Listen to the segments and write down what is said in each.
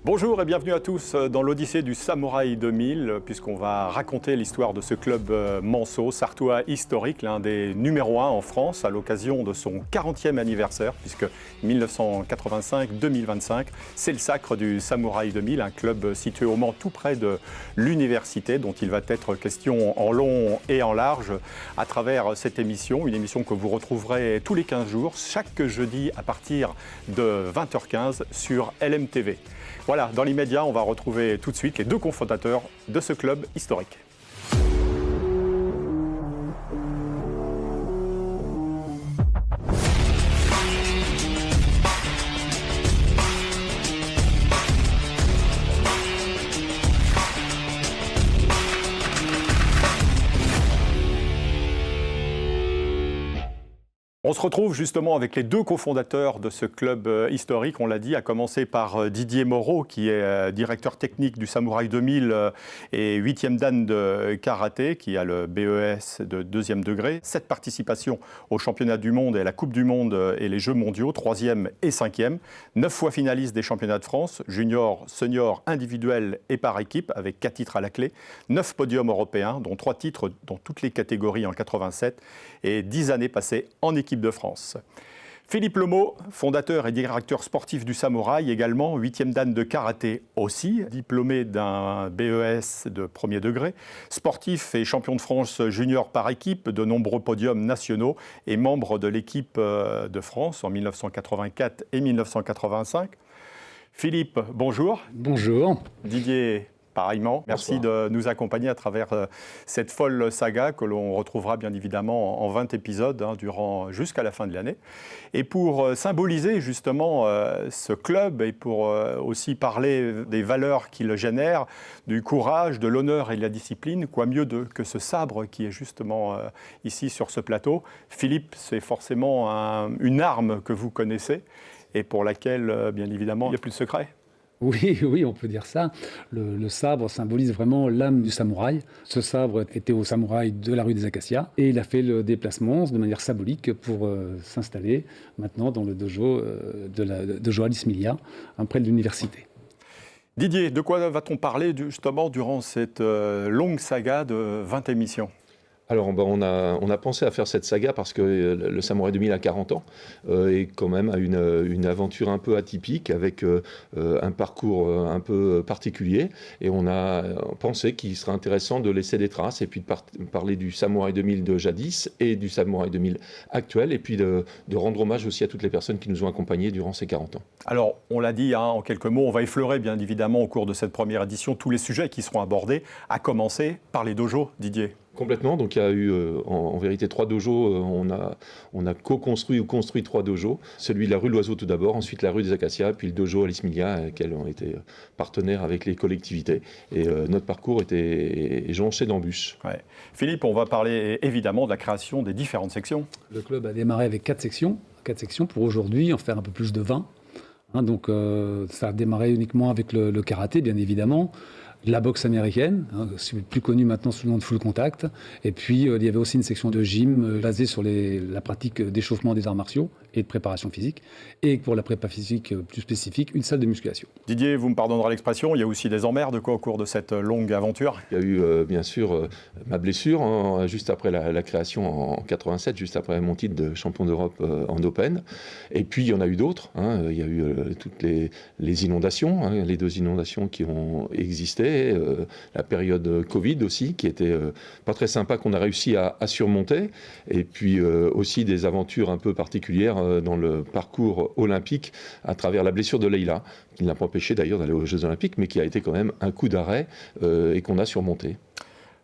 Bonjour et bienvenue à tous dans l'Odyssée du Samouraï 2000, puisqu'on va raconter l'histoire de ce club manceau, sarthois historique, l'un des numéros 1 en France, à l'occasion de son 40e anniversaire, puisque 1985-2025, c'est le sacre du Samouraï 2000, un club situé au Mans tout près de l'université, dont il va être question en long et en large à travers cette émission, une émission que vous retrouverez tous les 15 jours, chaque jeudi à partir de 20h15 sur LMTV. Voilà, dans l'immédiat, on va retrouver tout de suite les deux cofondateurs de ce club historique. On se retrouve justement avec les deux cofondateurs de ce club historique, on l'a dit, à commencer par Didier Moreau, qui est directeur technique du Samouraï 2000 et 8e dan de karaté, qui a le BES de 2e degré. 7 participations aux championnats du monde et à la Coupe du monde et les Jeux mondiaux, 3e et 5e. 9 fois finaliste des championnats de France, junior, senior, individuel et par équipe, avec 4 titres à la clé. 9 podiums européens, dont 3 titres dans toutes les catégories en 87 et 10 années passées en équipe de France. Philippe Lemaud, fondateur et directeur sportif du Samouraï, également 8e dan de karaté aussi, diplômé d'un BES de 1er degré, sportif et champion de France junior par équipe, de nombreux podiums nationaux et membre de l'équipe de France en 1984 et 1985. Philippe, bonjour. Bonjour. Didier, pareillement, merci de nous accompagner à travers cette folle saga que l'on retrouvera bien évidemment en 20 épisodes jusqu'à la fin de l'année. Et pour symboliser justement ce club et pour aussi parler des valeurs qui le génèrent, du courage, de l'honneur et de la discipline, quoi mieux que ce sabre qui est justement ici sur ce plateau. Philippe, c'est forcément une arme que vous connaissez et pour laquelle, bien évidemment, il n'y a plus de secret. Oui, on peut dire ça. Le sabre symbolise vraiment l'âme du samouraï. Ce sabre était au samouraï de la rue des Acacias et il a fait le déplacement de manière symbolique pour s'installer maintenant dans le dojo dojo Alice Milia, près de l'université. Didier, de quoi va-t-on parler justement durant cette longue saga de 20 émissions ? Alors, on a pensé à faire cette saga parce que le Samouraï 2000 a 40 ans et quand même a une aventure un peu atypique avec un parcours un peu particulier. Et on a pensé qu'il serait intéressant de laisser des traces et puis de parler du Samouraï 2000 de jadis et du Samouraï 2000 actuel et puis de rendre hommage aussi à toutes les personnes qui nous ont accompagnés durant ces 40 ans. Alors, on l'a dit en quelques mots, on va effleurer bien évidemment au cours de cette première édition tous les sujets qui seront abordés, à commencer par les dojos, Didier. Complètement, donc il y a eu en vérité 3 dojos, on a co-construit ou construit 3 dojos, celui de la rue de l'Oiseau tout d'abord, ensuite la rue des Acacias, puis le dojo Alice Milia, lesquels ont été partenaires avec les collectivités. Et notre parcours est jonché d'embûches. Ouais. Philippe, on va parler évidemment de la création des différentes sections. Le club a démarré avec 4 sections pour aujourd'hui en faire un peu plus de 20. Donc ça a démarré uniquement avec le karaté, bien évidemment. La boxe américaine, plus connue maintenant sous le nom de full contact. Et puis, il y avait aussi une section de gym basée sur la pratique d'échauffement des arts martiaux et de préparation physique. Et pour la prépa physique plus spécifique, une salle de musculation. Didier, vous me pardonnerez l'expression, il y a aussi des emmerdes au cours de cette longue aventure. Il y a eu bien sûr ma blessure juste après la création en 87, juste après mon titre de champion d'Europe en Open. Et puis, il y en a eu d'autres. Il y a eu toutes les inondations, les 2 inondations qui ont existé. La période Covid aussi, qui était pas très sympa, qu'on a réussi à surmonter. Et puis aussi des aventures un peu particulières dans le parcours olympique à travers la blessure de Leïla, qui ne l'a pas empêché d'ailleurs d'aller aux Jeux Olympiques, mais qui a été quand même un coup d'arrêt et qu'on a surmonté.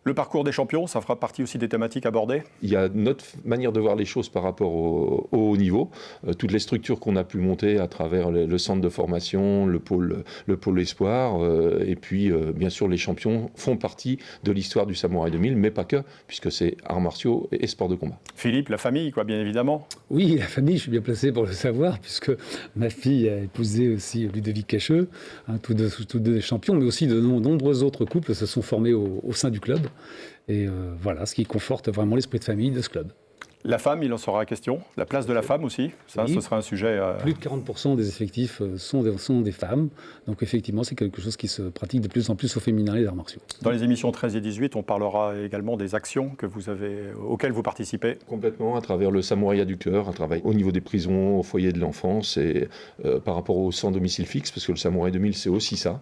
Le parcours des champions, ça fera partie aussi des thématiques abordées ? Il y a notre manière de voir les choses par rapport au haut niveau, toutes les structures qu'on a pu monter à travers le centre de formation, le pôle espoir, et puis bien sûr les champions font partie de l'histoire du Samouraï 2000, mais pas que, puisque c'est arts martiaux et sports de combat. Philippe, la famille, bien évidemment. Oui, la famille, je suis bien placé pour le savoir, puisque ma fille a épousé aussi Ludovic Cacheux, tous deux des champions, mais aussi de nombreux autres couples se sont formés au sein du club. Et voilà, ce qui conforte vraiment l'esprit de famille de ce club. La femme, il en sera question. La place de la femme aussi, ça, Oui. ce sera un sujet... Plus de 40% des effectifs sont des femmes. Donc effectivement, c'est quelque chose qui se pratique de plus en plus au féminin, les arts martiaux. Dans les émissions 13 et 18, on parlera également des actions auxquelles vous participez. Complètement, à travers le Samouraïa du cœur, un travail au niveau des prisons, au foyer de l'enfance et par rapport au sans domicile fixe, parce que le Samouraï 2000, c'est aussi ça.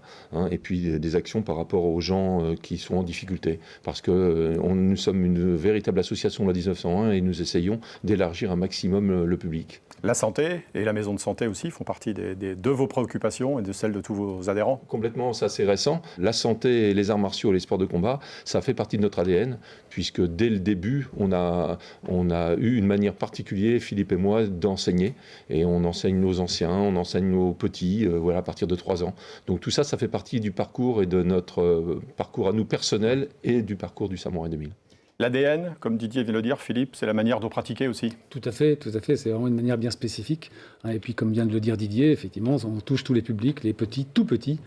Et puis des actions par rapport aux gens qui sont en difficulté. Parce que nous sommes une véritable association de la 1901 et nous essayons d'élargir un maximum le public. La santé et la maison de santé aussi font partie de vos préoccupations et de celles de tous vos adhérents. Complètement, ça c'est récent. La santé et les arts martiaux et les sports de combat, ça fait partie de notre ADN, puisque dès le début, on a eu une manière particulière, Philippe et moi, d'enseigner. Et on enseigne nos anciens, on enseigne nos petits, à partir de 3 ans. Donc tout ça, ça fait partie du parcours et de notre parcours à nous personnel et du parcours du Samouraï 2000. L'ADN, comme Didier vient de le dire, Philippe, c'est la manière de pratiquer aussi. Tout à fait. C'est vraiment une manière bien spécifique. Et puis, comme vient de le dire Didier, effectivement, on touche tous les publics, les petits, tout petits,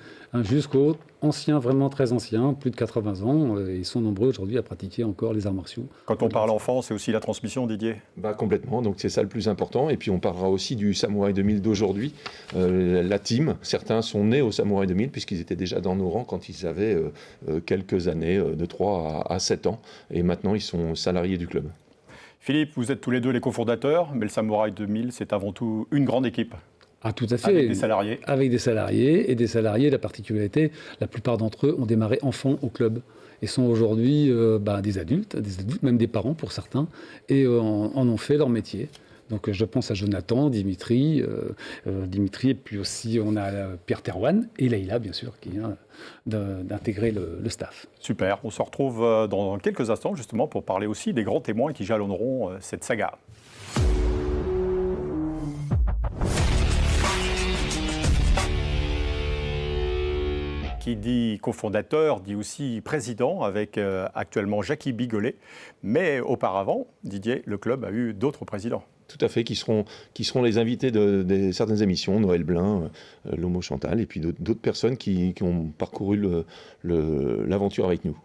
jusqu'aux anciens, vraiment très anciens, plus de 80 ans. Ils sont nombreux aujourd'hui à pratiquer encore les arts martiaux. Quand on parle enfant, c'est aussi la transmission, Didier. Complètement, donc c'est ça le plus important. Et puis on parlera aussi du Samouraï 2000 d'aujourd'hui. La team, certains sont nés au Samouraï 2000 puisqu'ils étaient déjà dans nos rangs quand ils avaient quelques années, de 3 à 7 ans. Et maintenant, ils sont salariés du club. Philippe, vous êtes tous les deux les cofondateurs, mais le Samouraï 2000, c'est avant tout une grande équipe. Ah, tout à fait. Avec des salariés. Avec des salariés. Et des salariés, la particularité, la plupart d'entre eux ont démarré enfants au club. Et sont aujourd'hui des adultes, même des parents pour certains, et en ont fait leur métier. Donc je pense à Jonathan, Dimitri, et puis aussi on a Pierre Terwan et Leïla, bien sûr, qui vient d'intégrer le staff. Super, on se retrouve dans quelques instants justement pour parler aussi des grands témoins qui jalonneront cette saga. Qui dit cofondateur, dit aussi président, avec actuellement Jackie Bigolet. Mais auparavant, Didier, le club a eu d'autres présidents. Tout à fait, qui seront les invités de certaines émissions, Noël Blin, Lomo Chantal, et puis d'autres personnes qui ont parcouru l'aventure avec nous.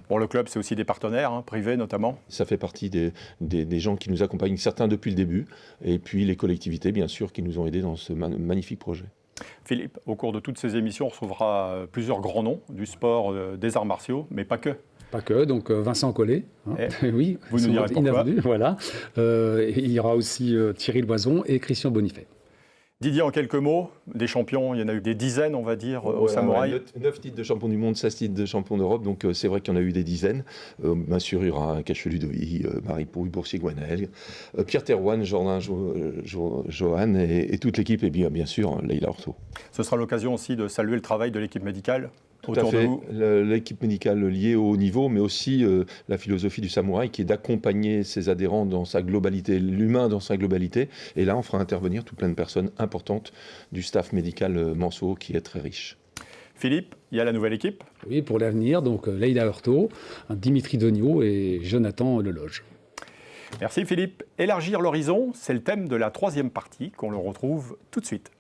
Bon, le club, c'est aussi des partenaires, privés notamment. Ça fait partie des gens qui nous accompagnent, certains depuis le début, et puis les collectivités, bien sûr, qui nous ont aidés dans ce magnifique projet. Philippe, au cours de toutes ces émissions, on retrouvera plusieurs grands noms du sport, des arts martiaux, mais pas que. Pas que, donc Vincent Collet, oui, vous nous direz pourquoi. Voilà. Il y aura aussi Thierry Loison et Christian Bonifay. Didier, en quelques mots, des champions, il y en a eu des dizaines, on va dire, au Samouraï. 9 titres de champion du monde, 16 titres de champion d'Europe, donc c'est vrai qu'il y en a eu des dizaines. Bien sûr, il y aura Cache Ludovic, Marie Pouille, Boursier-Gwenel, Pierre Terwan, Jordan Johan et toute l'équipe, et bien sûr, Leïla Orto. Ce sera l'occasion aussi de saluer le travail de l'équipe médicale. Tout à fait, l'équipe médicale liée au haut niveau, mais aussi la philosophie du Samouraï qui est d'accompagner ses adhérents dans sa globalité, l'humain dans sa globalité. Et là, on fera intervenir tout plein de personnes importantes du staff médical Manceau qui est très riche. Philippe, il y a la nouvelle équipe. Oui, pour l'avenir, donc Leïla Orto, Dimitri Dognaud et Jonathan Leloge. Merci Philippe. Élargir l'horizon, c'est le thème de la 3e partie qu'on le retrouve tout de suite.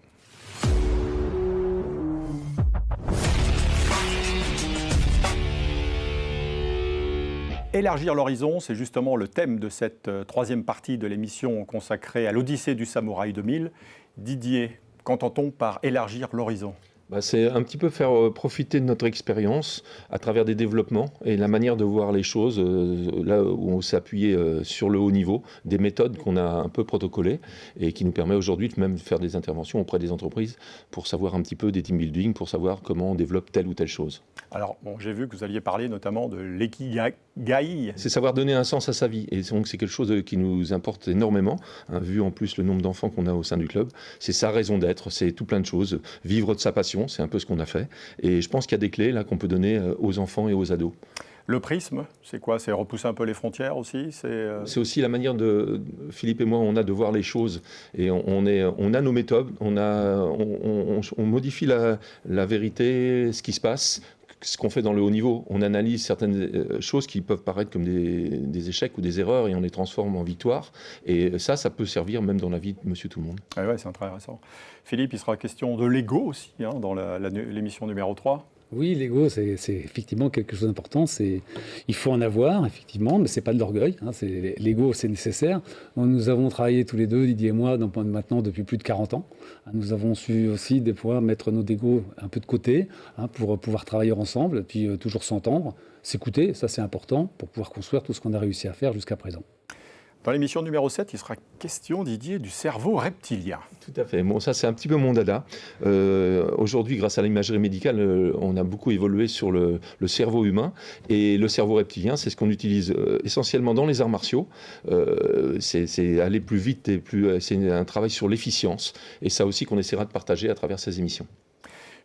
Élargir l'horizon, c'est justement le thème de cette 3e partie de l'émission consacrée à l'Odyssée du Samouraï 2000. Didier, qu'entend-on par élargir l'horizon ? C'est un petit peu faire profiter de notre expérience à travers des développements et la manière de voir les choses, là où on s'est appuyé sur le haut niveau, des méthodes qu'on a un peu protocolées et qui nous permet aujourd'hui de même faire des interventions auprès des entreprises pour savoir un petit peu des team building, pour savoir comment on développe telle ou telle chose. Alors, j'ai vu que vous alliez parler notamment de l'ikigai. C'est savoir donner un sens à sa vie et donc c'est quelque chose qui nous importe énormément, vu en plus le nombre d'enfants qu'on a au sein du club. C'est sa raison d'être, c'est tout plein de choses, vivre de sa passion. C'est un peu ce qu'on a fait. Et je pense qu'il y a des clés là qu'on peut donner aux enfants et aux ados. Le prisme, c'est quoi ? C'est repousser un peu les frontières aussi ? C'est aussi la manière de... Philippe et moi, on a de voir les choses. Et on a nos méthodes, on modifie la vérité, ce qui se passe, ce qu'on fait dans le haut niveau. On analyse certaines choses qui peuvent paraître comme des échecs ou des erreurs et on les transforme en victoires. Et ça peut servir même dans la vie de monsieur tout le monde. Ah ouais, c'est intéressant. Philippe, il sera question de l'ego aussi dans l'émission numéro 3. Oui, l'ego, c'est effectivement quelque chose d'important. Il faut en avoir, effectivement, mais c'est pas de l'orgueil. Hein, l'ego, c'est nécessaire. Nous avons travaillé tous les deux, Didier et moi, maintenant depuis plus de 40 ans. Nous avons su aussi des fois mettre nos égos un peu de côté pour pouvoir travailler ensemble, puis toujours s'entendre, s'écouter. Ça, c'est important pour pouvoir construire tout ce qu'on a réussi à faire jusqu'à présent. Dans l'émission numéro 7, il sera question, Didier, du cerveau reptilien. Tout à fait. Bon, ça, c'est un petit peu mon dada. Aujourd'hui, grâce à l'imagerie médicale, on a beaucoup évolué sur le cerveau humain. Et le cerveau reptilien, c'est ce qu'on utilise essentiellement dans les arts martiaux. C'est aller plus vite et c'est un travail sur l'efficience. Et ça aussi qu'on essaiera de partager à travers ces émissions.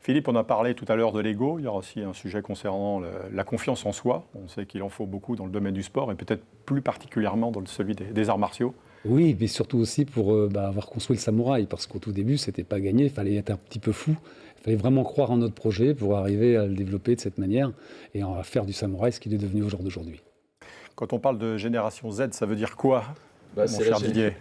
Philippe, on a parlé tout à l'heure de l'ego. Il y aura aussi un sujet concernant la confiance en soi. On sait qu'il en faut beaucoup dans le domaine du sport et peut-être plus particulièrement dans celui des arts martiaux. Oui, mais surtout aussi pour avoir construit le samouraï, parce qu'au tout début, c'était pas gagné. Il fallait être un petit peu fou. Il fallait vraiment croire en notre projet pour arriver à le développer de cette manière et à faire du samouraï ce qu'il est devenu au jour d'aujourd'hui. Quand on parle de génération Z, ça veut dire quoi ?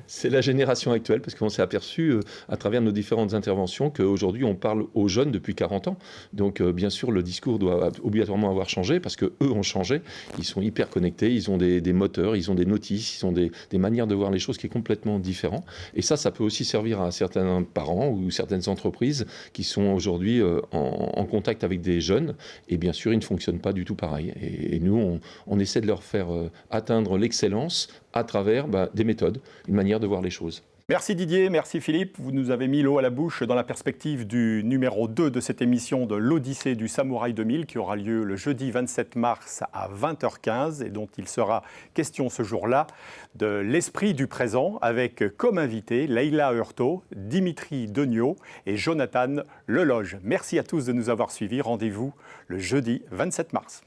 C'est la génération actuelle, parce qu'on s'est aperçu à travers nos différentes interventions qu'aujourd'hui on parle aux jeunes depuis 40 ans. Donc bien sûr le discours doit obligatoirement avoir changé, parce qu'eux ont changé, ils sont hyper connectés, ils ont des moteurs, ils ont des notices, ils ont des manières de voir les choses qui est complètement différent. Et ça peut aussi servir à certains parents ou certaines entreprises qui sont aujourd'hui en contact avec des jeunes, et bien sûr ils ne fonctionnent pas du tout pareil. Et nous on essaie de leur faire atteindre l'excellence à travers des méthodes, une manière de voir les choses. Merci Didier, merci Philippe. Vous nous avez mis l'eau à la bouche dans la perspective du numéro 2 de cette émission de l'Odyssée du Samouraï 2000 qui aura lieu le jeudi 27 mars à 20h15 et dont il sera question ce jour-là de l'esprit du présent avec comme invité Leïla Hurto, Dimitri Degnaud et Jonathan Leloge. Merci à tous de nous avoir suivis. Rendez-vous le jeudi 27 mars.